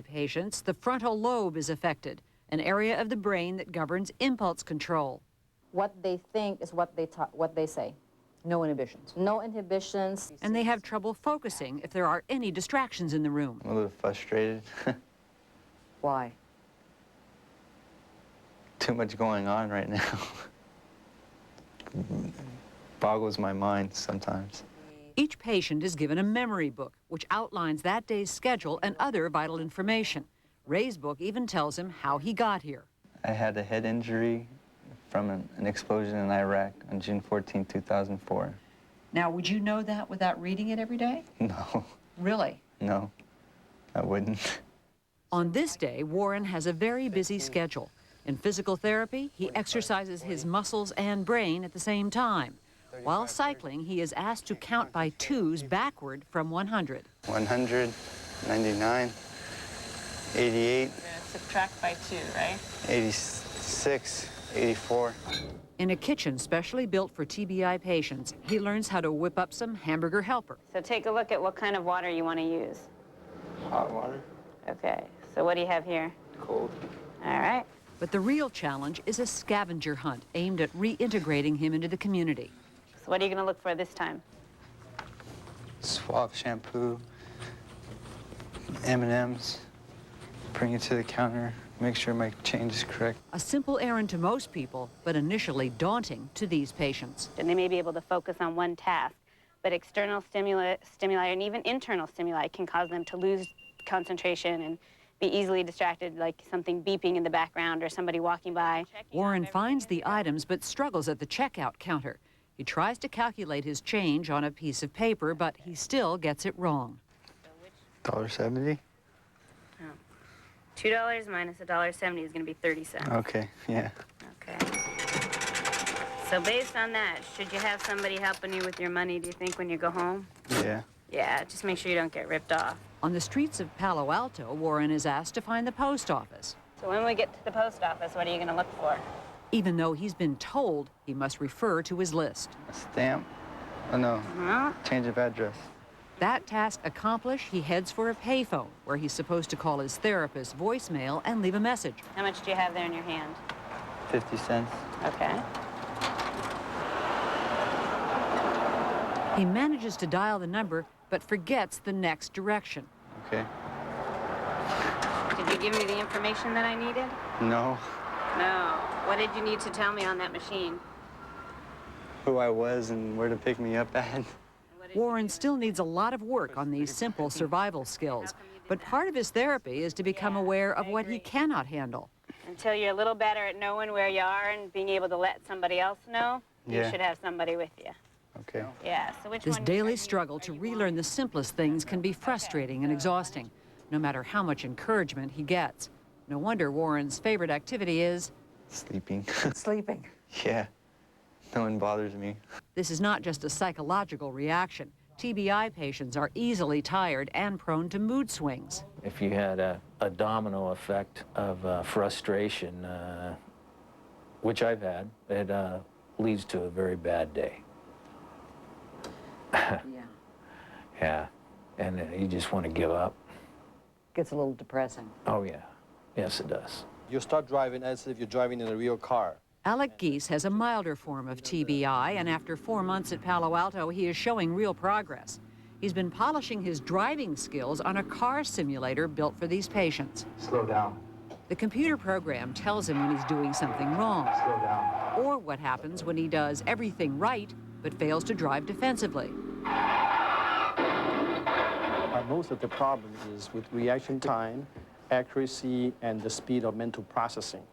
Patients, the frontal lobe is affected, an area of the brain that governs impulse control. What they think is what they say. No inhibitions. No inhibitions. And they have trouble focusing if there are any distractions in the room. I'm a little frustrated. Why? Too much going on right now. Boggles my mind sometimes. Each patient is given a memory book, which outlines that day's schedule and other vital information. Ray's book even tells him how he got here. I had a head injury from an explosion in Iraq on June 14, 2004. Now, would you know that without reading it every day? No. Really? No, I wouldn't. On this day, Warren has a very busy schedule. In physical therapy, he exercises his muscles and brain at the same time. While cycling, he is asked to count by twos backward from 100. 100, 99, 88. Subtract by 2, right? 86, 84. In a kitchen specially built for TBI patients, he learns how to whip up some hamburger helper. So take a look at what kind of water you want to use. Hot water. Okay, so what do you have here? Cold. All right. But the real challenge is a scavenger hunt aimed at reintegrating him into the community. So what are you going to look for this time? Suave shampoo, M&Ms, bring it to the counter, make sure my change is correct. A simple errand to most people, but initially daunting to these patients. And they may be able to focus on one task, but external stimuli and even internal stimuli can cause them to lose concentration and be easily distracted, like something beeping in the background or somebody walking by. Warren finds the items but struggles at the checkout counter. He tries to calculate his change on a piece of paper, but he still gets it wrong. $1.70? Oh. $2 minus $1.70 is going to be 30 cents. Okay, yeah. Okay. So based on that, should you have somebody helping you with your money, do you think, when you go home? Yeah. Yeah, just make sure you don't get ripped off. On the streets of Palo Alto, Warren is asked to find the post office. So when we get to the post office, what are you going to look for? Even though he's been told he must refer to his list. A stamp? Oh, no. Change of address. That task accomplished, he heads for a payphone, where he's supposed to call his therapist's voicemail and leave a message. How much do you have there in your hand? 50 cents. Okay. He manages to dial the number, but forgets the next direction. Okay. Did you give me the information that I needed? No. No. What did you need to tell me on that machine? Who I was and where to pick me up at. Warren still needs a lot of work on these simple survival skills, but part of his therapy is to become aware of what he cannot handle. Until you're a little better at knowing where you are and being able to let somebody else know, you should have somebody with you. Okay. Yeah, so which This one daily struggle to relearn the simplest things can be frustrating and exhausting, no matter how much encouragement he gets. No wonder Warren's favorite activity is Sleeping. Sleeping. Yeah. No one bothers me. This is not just a psychological reaction. TBI patients are easily tired and prone to mood swings. If you had a domino effect of frustration, which I've had, it leads to a very bad day. Yeah. Yeah, and you just want to give up. Gets a little depressing. Oh, yeah. Yes, it does. You start driving as if you're driving in a real car. Alec Geese has a milder form of TBI, and after 4 months at Palo Alto, he is showing real progress. He's been polishing his driving skills on a car simulator built for these patients. Slow down. The computer program tells him when he's doing something wrong, Slow down. or what happens when he does everything right but fails to drive defensively. Most of the problem is with reaction time, accuracy, and the speed of mental processing.